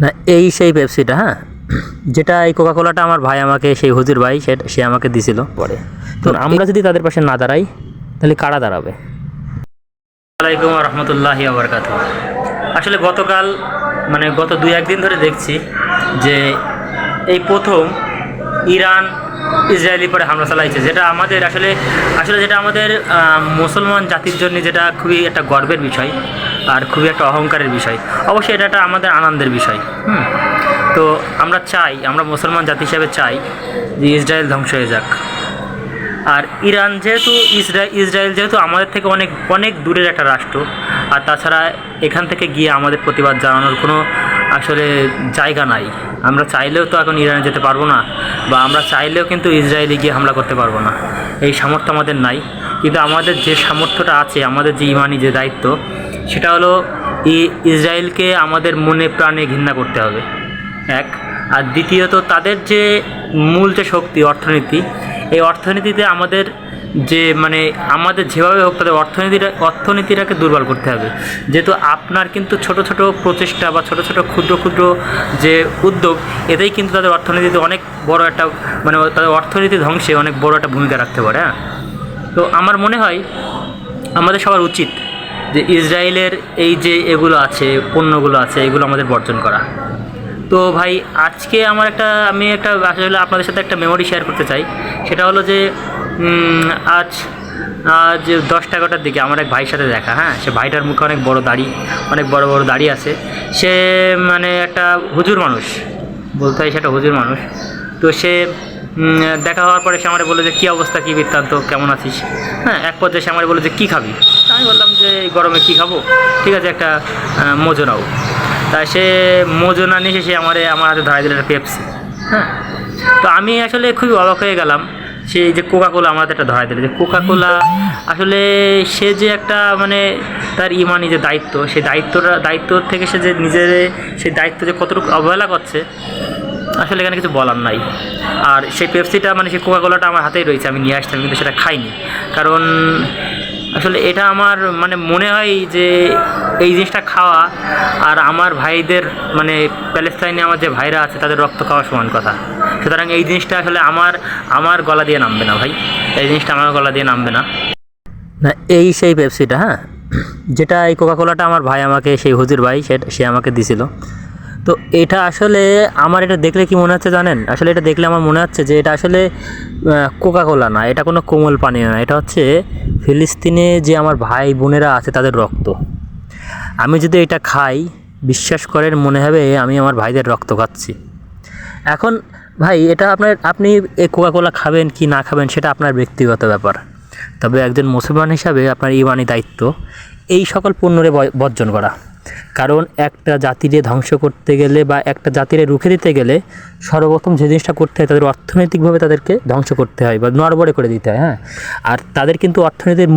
না, এই সেই পেপসিটা, হ্যাঁ, যেটা এই কোকাকোলাটা আমার ভাই আমাকে, সেই হুজুর ভাই, সে আমাকে দিছিল পরে। তো আমরা যদি তাদের পাশে না দাঁড়াই তাহলে কারা দাঁড়াবে? আসসালামাইকুম রহমতুল্লাহি আবরকাত। আসলে গতকাল মানে গত 2-1 দিন ধরে দেখছি যে এই প্রথম ইরান ইসরায়েলি পরে হামলা চালাইছে, যেটা আমাদের আসলে আসলে যেটা আমাদের মুসলমান জাতির জন্য যেটা খুবই একটা গর্বের বিষয় আর খুবই একটা অহংকারের বিষয়। অবশ্যই এটা একটা আমাদের আনন্দের বিষয়। তো আমরা মুসলমান জাতি হিসেবে চাই যে ইসরায়েল ধ্বংস হয়ে যাক। আর ইরান যেহেতু ইসরায়েল যেহেতু আমাদের থেকে অনেক অনেক দূরের একটা রাষ্ট্র, আর তাছাড়া এখান থেকে গিয়ে আমাদের প্রতিবাদ জানানোর কোনো আসলে জায়গা নাই। আমরা চাইলেও তো এখন ইরানে যেতে পারবো না, বা আমরা চাইলেও কিন্তু ইসরায়েলে গিয়ে হামলা করতে পারবো না, এই সামর্থ্য আমাদের নাই। কিন্তু আমাদের যে সামর্থ্যটা আছে, আমাদের যে ইমানি যে দায়িত্ব, সেটা হলো ইসরায়েলকে আমাদের মনে প্রাণে ঘৃণা করতে হবে, এক। আর দ্বিতীয়ত তাদের যে মূল যে শক্তি অর্থনীতি, এই অর্থনীতিতে আমাদের যে মানে আমাদের যেভাবে হোক তাদের অর্থনীতিটাকে দুর্বল করতে হবে। যেহেতু আপনার কিন্তু ছোট ছোট প্রচেষ্টা বা ছোট ছোট ক্ষুদ্র ক্ষুদ্র যে উদ্যোগ, এতেই কিন্তু তাদের অর্থনীতিতে অনেক বড় একটা মানে তাদের অর্থনীতি ধ্বংসে অনেক বড় একটা ভূমিকা রাখতে পারে। হ্যাঁ, তো আমার মনে হয় আমাদের সবার উচিত যে ইসরায়েলের এই যে এগুলো আছে, পণ্যগুলো আছে, এগুলো আমাদের বর্জন করা। তো ভাই, আজকে আমি একটা আসলে আপনাদের সাথে একটা মেমোরি শেয়ার করতে চাই। সেটা হলো যে আজ আজ 10-11টার দিকে আমার এক ভাইয়ের সাথে দেখা। হ্যাঁ, সে ভাইটার মুখে অনেক বড় দাড়ি, অনেক বড় বড় দাড়ি আছে। সে মানে একটা হুজুর মানুষ, বলতে হয় সেটা হুজুর মানুষ। তো সে দেখা হওয়ার পরে সে আমার বললো যে কী অবস্থা, কী বৃত্তান্ত, কেমন আছিস। হ্যাঁ, এক পর্যায়ে সে আমার বললো যে কী খাবি। আমি বললাম যে এই গরমে কী খাবো, ঠিক আছে একটা মোজো নাও। তাই সে মোজো না নিয়ে সে আমার হাতে ধরাই দিল একটা পেপসি। হ্যাঁ, তো আমি আসলে খুবই অবাক হয়ে গেলাম। সেই যে কোকাকোলা আমার হাতে একটা ধরাই দিল, যে কোকাকোলা আসলে সে যে একটা মানে তার ইমানি যে দায়িত্ব, সেই দায়িত্ব থেকে সে যে নিজের সেই দায়িত্ব যে কতটুকু অবহেলা করছে, আসলে এখানে কিছু বলার নাই। আর সেই পেপসিটা মানে সেই কোকাকোলাটা আমার হাতেই রয়েছে, আমি নিয়ে আসতাম কিন্তু সেটা খাইনি। কারণ আসলে এটা আমার মানে মনে হয় যে এই জিনিসটা খাওয়া আর আমার ভাইদের মানে প্যালেস্তাইনে আমার যে ভাইরা আছে তাদের রক্ত খাওয়া সমান কথা। সুতরাং এই জিনিসটা আসলে আমার গলা দিয়ে নামবে না ভাই, এই জিনিসটা আমার গলা দিয়ে নামবে না। না, এই সেই পেপসিটা, হ্যাঁ, যেটা এই কোকাকোলাটা আমার ভাই আমাকে, সেই হুজুর ভাই, সে আমাকে দিছিল। তো এটা আসলে আমার এটা দেখলে কি মনে হচ্ছে জানেন? আসলে এটা দেখলে আমার মনে হচ্ছে যে এটা আসলে কোকাকোলা না, এটা কোনো কোমল পানীয় না, এটা হচ্ছে ফিলিস্তিনে যে আমার ভাই বোনেরা আছে তাদের রক্ত। আমি যদি এটা খাই, বিশ্বাস করেন মনে হবে আমি আমার ভাইদের রক্ত খাচ্ছি। এখন ভাই, এটা আপনি এই কোকাকোলা খাবেন কি না খাবেন সেটা আপনার ব্যক্তিগত ব্যাপার। তবে একজন মুসলমান হিসাবে আপনার ইমানি দায়িত্ব এই সকল পণ্যরে বর্জন করা। কারণ একটা জাতিরে ধ্বংস করতে গেলে বা একটা জাতিরে রুখে দিতে গেলে সর্বপ্রথম যে জিনিসটা করতে হয়, তাদের অর্থনৈতিকভাবে তাদেরকে ধ্বংস করতে হয় বা নড়বড়ে করে দিতে হয়। হ্যাঁ, আর তাদের কিন্তু অর্থনীতির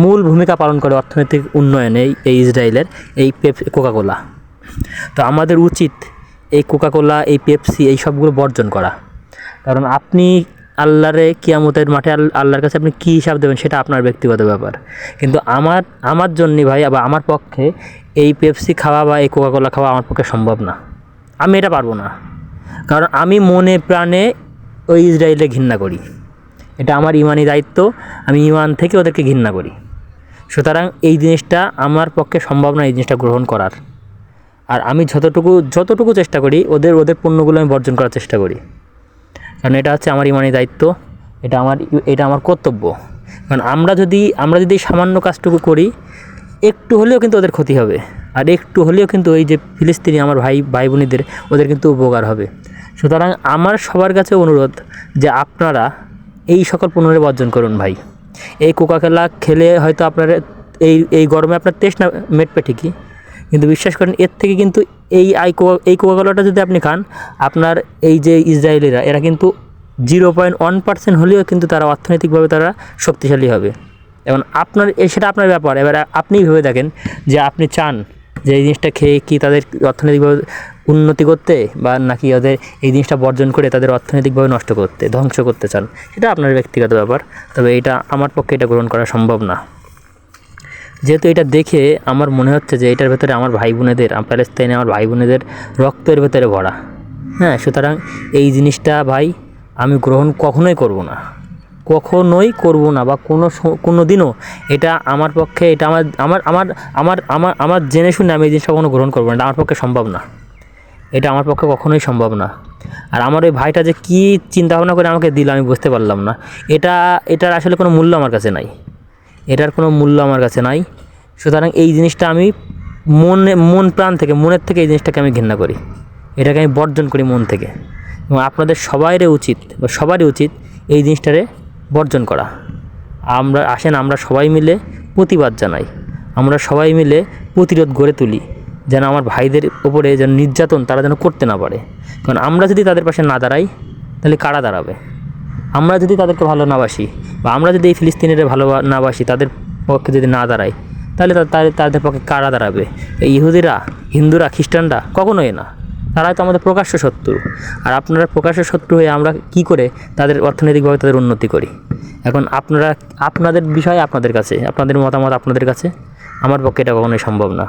মূল ভূমিকা পালন করে অর্থনৈতিক উন্নয়নে এই ইসরায়েলের এই কোকাকোলা। তো আমাদের উচিত এই কোকাকোলা, এই পেপসি, এই সবগুলো বর্জন করা। কারণ আপনি আল্লাহরে কিয়ামতের মাঠে আল্লাহর কাছে আপনি কী হিসাব দেবেন সেটা আপনার ব্যক্তিগত ব্যাপার। কিন্তু আমার জন্য ভাই, বা আমার পক্ষে এই পেপসি খাওয়া বা এই কোকাকোলা খাওয়া আমার পক্ষে সম্ভব না। আমি এটা পারবো না, কারণ আমি মনে প্রাণে ওই ইসরায়েলে ঘৃণা করি। এটা আমার ইমানি দায়িত্ব, আমি ইমান থেকে ওদেরকে ঘৃণা করি। সুতরাং এই জিনিসটা আমার পক্ষে সম্ভব না, এই জিনিসটা গ্রহণ করার। আর আমি যতটুকু চেষ্টা করি ওদের পণ্যগুলো আমি বর্জন করার চেষ্টা করি। কারণ এটা হচ্ছে আমার ইমানি দায়িত্ব, এটা আমার কর্তব্য। কারণ আমরা যদি সামান্য কাজটুকু করি, একটু হলেও কিন্তু ওদের ক্ষতি হবে, আর একটু হলেও কিন্তু ওই যে ফিলিস্তিনি আমার ভাই বোনেদের ওদের কিন্তু উপকার হবে। সুতরাং আমার সবার কাছে অনুরোধ যে আপনারা এই সকল পণ্যের বর্জন করুন ভাই। এই কোকাকোলা খেলে হয়তো আপনার এই গরমে আপনার তেষ্টা মেটবে ঠিকই, কিন্তু বিশ্বাস করেন এর থেকে কিন্তু এই কোকাকোলাটা যদি আপনি খান, আপনার এই যে ইসরায়েলিরা এরা কিন্তু 0.1% হলেও কিন্তু তারা অর্থনৈতিকভাবে তারা শক্তিশালী হবে। এবং সেটা আপনার ব্যাপার। এবার আপনি ভেবে দেখেন যে আপনি চান যে এই জিনিসটা খেয়ে কি তাদের অর্থনৈতিকভাবে উন্নতি করতে, বা নাকি ওদের এই জিনিসটা বর্জন করে তাদের অর্থনৈতিকভাবে ধ্বংস করতে চান, সেটা আপনার ব্যক্তিগত ব্যাপার। তবে এটা আমার পক্ষে এটা গ্রহণ করা সম্ভব না। যেহেতু এটা দেখে আমার মনে হচ্ছে যে এটার ভেতরে আমার ভাই বোনেদের প্যালেস্তাইনে আমার ভাই বোনেদের রক্তের ভেতরে ভরা। হ্যাঁ, সুতরাং এই জিনিসটা ভাই আমি গ্রহণ কখনোই করব না, কখনোই করব না, বা কোনো দিনও এটা আমার পক্ষে, এটা আমার আমার আমার আমার আমার আমার জেনে শুনে আমি এই জিনিসটা কখনো গ্রহণ করবো না। এটা আমার পক্ষে সম্ভব না, এটা আমার পক্ষে কখনোই সম্ভব না। আর আমার ওই ভাইটা যে কী চিন্তাভাবনা করে আমাকে দিল আমি বুঝতে পারলাম না। এটার আসলে কোনো মূল্য আমার কাছে নাই, এটার কোনো মূল্য আমার কাছে নাই। সুতরাং এই জিনিসটা আমি মন প্রাণ থেকে, মনের থেকে এই জিনিসটাকে আমি ঘৃণা করি, এটাকে আমি বর্জন করি মন থেকে। এবং আপনাদের সবারই উচিত এই জিনিসটারে বর্জন করা। আমরা সবাই মিলে প্রতিবাদ জানাই, আমরা সবাই মিলে প্রতিরোধ গড়ে তুলি, যেন আমার ভাইদের ওপরে যেন নির্যাতন তারা যেন করতে না পারে। কারণ আমরা যদি তাদের পাশে না দাঁড়াই তাহলে কারা দাঁড়াবে? আমরা যদি তাদেরকে ভালো না বাসি, বা আমরা যদি এই ফিলিস্তিনিদের ভালো না বাসি, তাদের পক্ষে যদি না দাঁড়াই, তাহলে তাদের পক্ষে কারা দাঁড়াবে? এই ইহুদিরা, হিন্দুরা, খ্রিস্টানরা? কখনোই না। তারাই তো আমাদের প্রকাশ্য শত্রু। আর আপনারা প্রকাশ্য শত্রু হয়ে আমরা কি করে তাদের অর্থনৈতিকভাবে তাদের উন্নতি করি? এখন আপনাদের বিষয় আপনাদের কাছে, আপনাদের মতামত আপনাদের কাছে, আমার পক্ষে এটা কখনোই সম্ভব না।